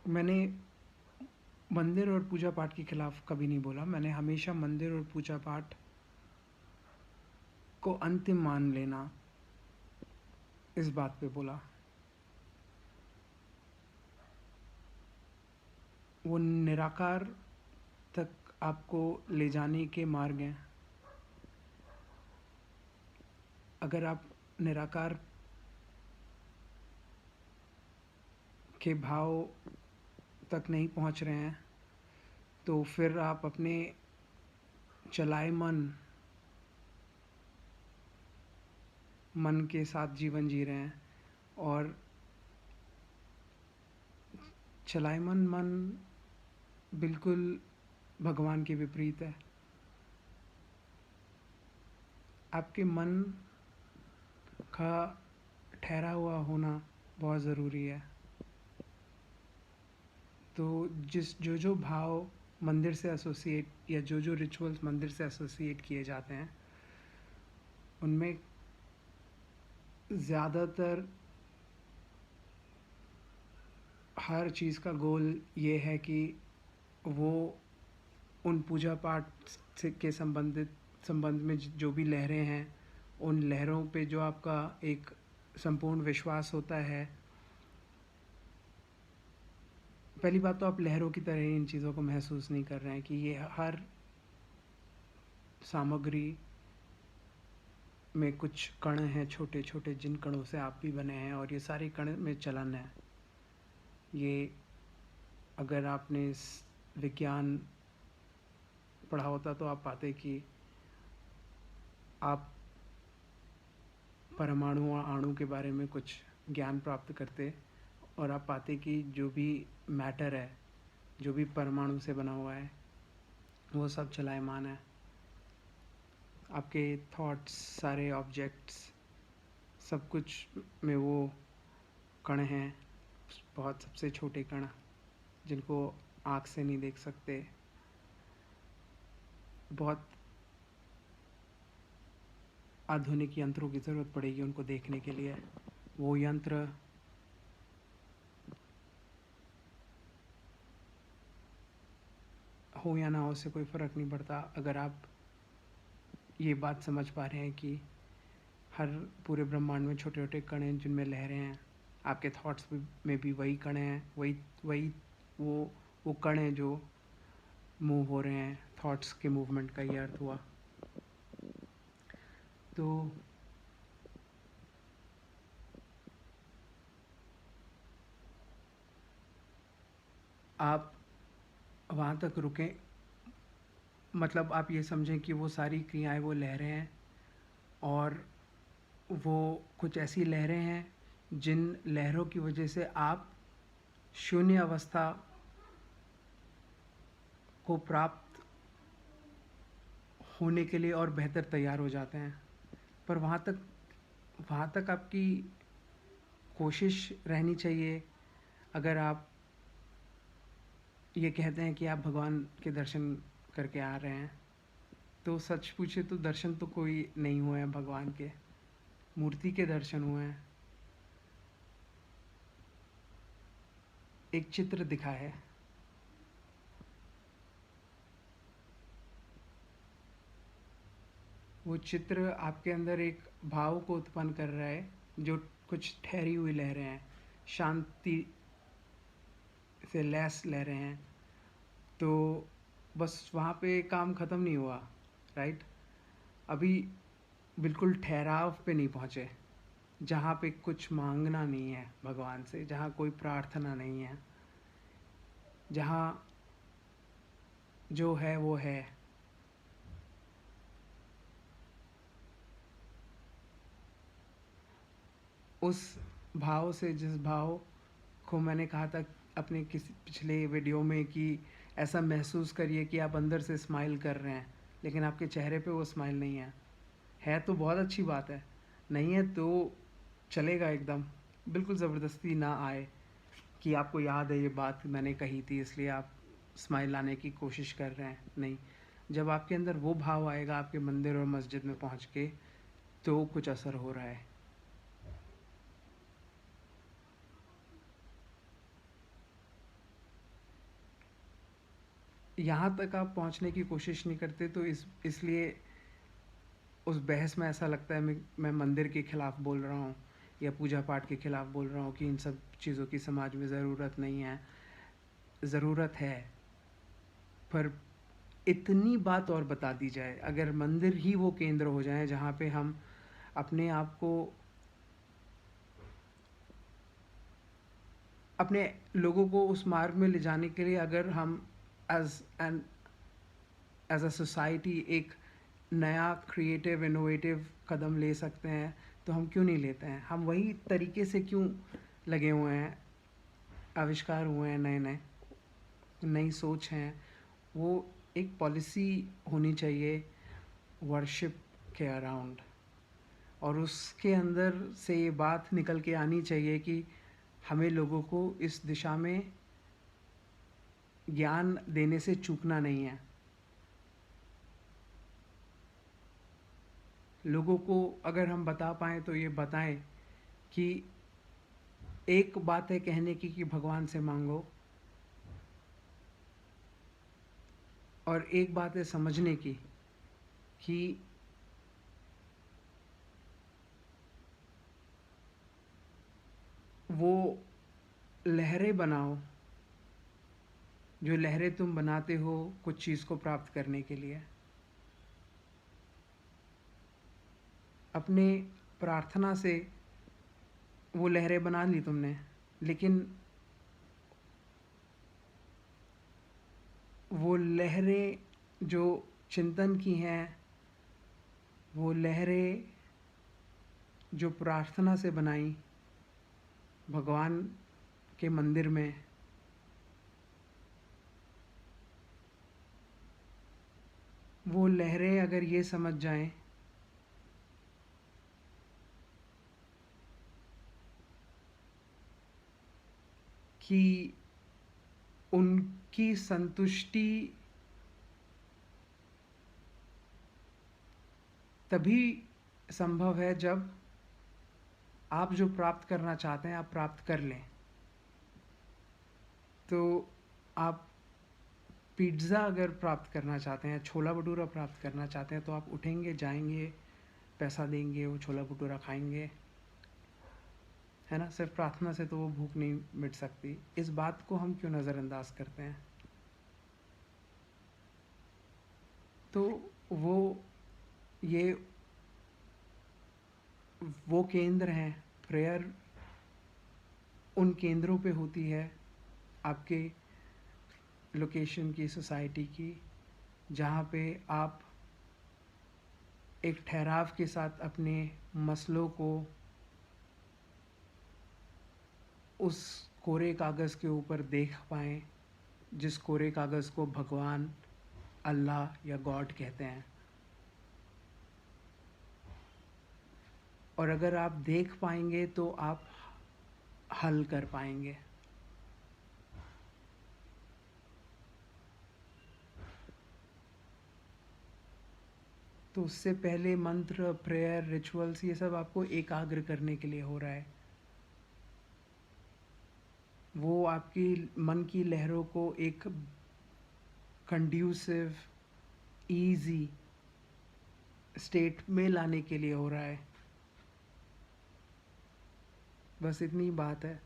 मैंने मंदिर और पूजा पाठ के खिलाफ कभी नहीं बोला। मैंने हमेशा मंदिर और पूजा पाठ को अंतिम मान लेना, इस बात पे बोला। वो निराकार तक आपको ले जाने के मार्ग हैं। अगर आप निराकार के भाव तक नहीं पहुंच रहे हैं, तो फिर आप अपने चलायमान मन के साथ जीवन जी रहे हैं। और चलायमान मन बिल्कुल भगवान के विपरीत है। आपके मन का ठहरा हुआ होना बहुत ज़रूरी है। तो जो भाव मंदिर से एसोसिएट, या जो रिचुअल्स मंदिर से एसोसिएट किए जाते हैं, उनमें ज़्यादातर हर चीज़ का गोल ये है कि वो उन पूजा पाठ से के संबंध में जो भी लहरें हैं, उन लहरों पे जो आपका एक संपूर्ण विश्वास होता है। पहली बात तो आप लहरों की तरह ही इन चीज़ों को महसूस नहीं कर रहे हैं कि ये हर सामग्री में कुछ कण हैं, छोटे छोटे, जिन कणों से आप भी बने हैं, और ये सारे कण में चलन है। ये, अगर आपने विज्ञान पढ़ा होता तो आप पाते कि आप परमाणु और अणु के बारे में कुछ ज्ञान प्राप्त करते, और आप पाते कि जो भी मैटर है, जो भी परमाणु से बना हुआ है, वो सब चलायमान है। आपके थॉट्स, सारे ऑब्जेक्ट्स, सब कुछ में वो कण हैं, बहुत सबसे छोटे कण, जिनको आँख से नहीं देख सकते। बहुत आधुनिक यंत्रों की ज़रूरत पड़ेगी उनको देखने के लिए। वो यंत्र हो या ना हो, उससे कोई फ़र्क नहीं पड़ता, अगर आप ये बात समझ पा रहे हैं कि हर पूरे ब्रह्मांड में छोटे छोटे कण हैं जिनमें लहरें हैं। आपके थॉट्स में भी वही कण हैं, वही वही वो कण हैं जो मूव हो रहे हैं। थॉट्स के मूवमेंट का ये अर्थ हुआ। तो आप वहाँ तक रुकें, मतलब आप ये समझें कि वो सारी क्रियाएं, वो लहरें हैं, और वो कुछ ऐसी लहरें हैं जिन लहरों की वजह से आप शून्य अवस्था को प्राप्त होने के लिए और बेहतर तैयार हो जाते हैं। पर वहाँ तक आपकी कोशिश रहनी चाहिए। अगर आप ये कहते हैं कि आप भगवान के दर्शन करके आ रहे हैं, तो सच पूछे तो दर्शन तो कोई नहीं हुए हैं भगवान के, मूर्ति के दर्शन हुए हैं। एक चित्र दिखा है, वो चित्र आपके अंदर एक भाव को उत्पन्न कर रहा है, जो कुछ ठहरी हुई लहरें हैं, शांति से लैस लहरें हैं। तो बस वहाँ पे काम ख़त्म नहीं हुआ, राइट? अभी बिल्कुल ठहराव पे नहीं पहुँचे, जहाँ पे कुछ मांगना नहीं है भगवान से, जहाँ कोई प्रार्थना नहीं है, जहाँ जो है वो है। उस भाव से, जिस भाव को मैंने कहा था अपने किसी पिछले वीडियो में, कि ऐसा महसूस करिए कि आप अंदर से स्माइल कर रहे हैं, लेकिन आपके चेहरे पे वो स्माइल नहीं है तो बहुत अच्छी बात है। नहीं है तो चलेगा एकदम, बिल्कुल ज़बरदस्ती ना आए कि आपको याद है ये बात मैंने कही थी इसलिए आप स्माइल लाने की कोशिश कर रहे हैं। नहीं, जब आपके अंदर वो भाव आएगा आपके मंदिर और मस्जिद में पहुंच के, तो कुछ असर हो रहा है। यहाँ तक आप पहुँचने की कोशिश नहीं करते, तो इसलिए उस बहस में ऐसा लगता है मैं मंदिर के खिलाफ़ बोल रहा हूँ या पूजा पाठ के खिलाफ़ बोल रहा हूँ कि इन सब चीज़ों की समाज में ज़रूरत नहीं है। ज़रूरत है, पर इतनी बात और बता दी जाए, अगर मंदिर ही वो केंद्र हो जाए जहाँ पे हम अपने आप को, अपने लोगों को उस मार्ग में ले जाने के लिए, अगर हम as an as a society एक नया क्रिएटिव इनोवेटिव कदम ले सकते हैं, तो हम क्यों नहीं लेते हैं? हम वही तरीके से क्यों लगे हुए हैं? आविष्कार हुए हैं नए नए, नई सोच हैं। वो एक पॉलिसी होनी चाहिए वर्शिप के अराउंड, और उसके अंदर से ये बात निकल के आनी चाहिए कि हमें लोगों को इस दिशा में ज्ञान देने से चूकना नहीं है। लोगों को अगर हम बता पाएँ तो ये बताएं कि एक बात है कहने की कि भगवान से मांगो, और एक बात है समझने की कि वो लहरें बनाओ, जो लहरें तुम बनाते हो कुछ चीज़ को प्राप्त करने के लिए। अपने प्रार्थना से वो लहरें बना ली तुमने, लेकिन वो लहरें जो चिंतन की हैं, वो लहरें जो प्रार्थना से बनाई भगवान के मंदिर में, वो लहरें अगर ये समझ जाएं कि उनकी संतुष्टि तभी संभव है जब आप जो प्राप्त करना चाहते हैं आप प्राप्त कर लें। तो आप पिज़्ज़ा अगर प्राप्त करना चाहते हैं, छोला भटूरा प्राप्त करना चाहते हैं, तो आप उठेंगे, जाएंगे, पैसा देंगे, वो छोला भटूरा खाएंगे, है ना? सिर्फ प्रार्थना से तो वो भूख नहीं मिट सकती। इस बात को हम क्यों नज़रअंदाज करते हैं? तो वो ये वो केंद्र हैं, प्रेयर उन केंद्रों पे होती है आपके लोकेशन की, सोसाइटी की, जहाँ पे आप एक ठहराव के साथ अपने मसलों को उस कोरे कागज़ के ऊपर देख पाएँ, जिस कोरे कागज़ को भगवान, अल्लाह या गॉड कहते हैं। और अगर आप देख पाएंगे तो आप हल कर पाएंगे। तो उससे पहले मंत्र, प्रेयर, रिचुअल्स, ये सब आपको एकाग्र करने के लिए हो रहा है। वो आपकी मन की लहरों को एक कंड्यूसिव, ईजी स्टेट में लाने के लिए हो रहा है। बस इतनी बात है।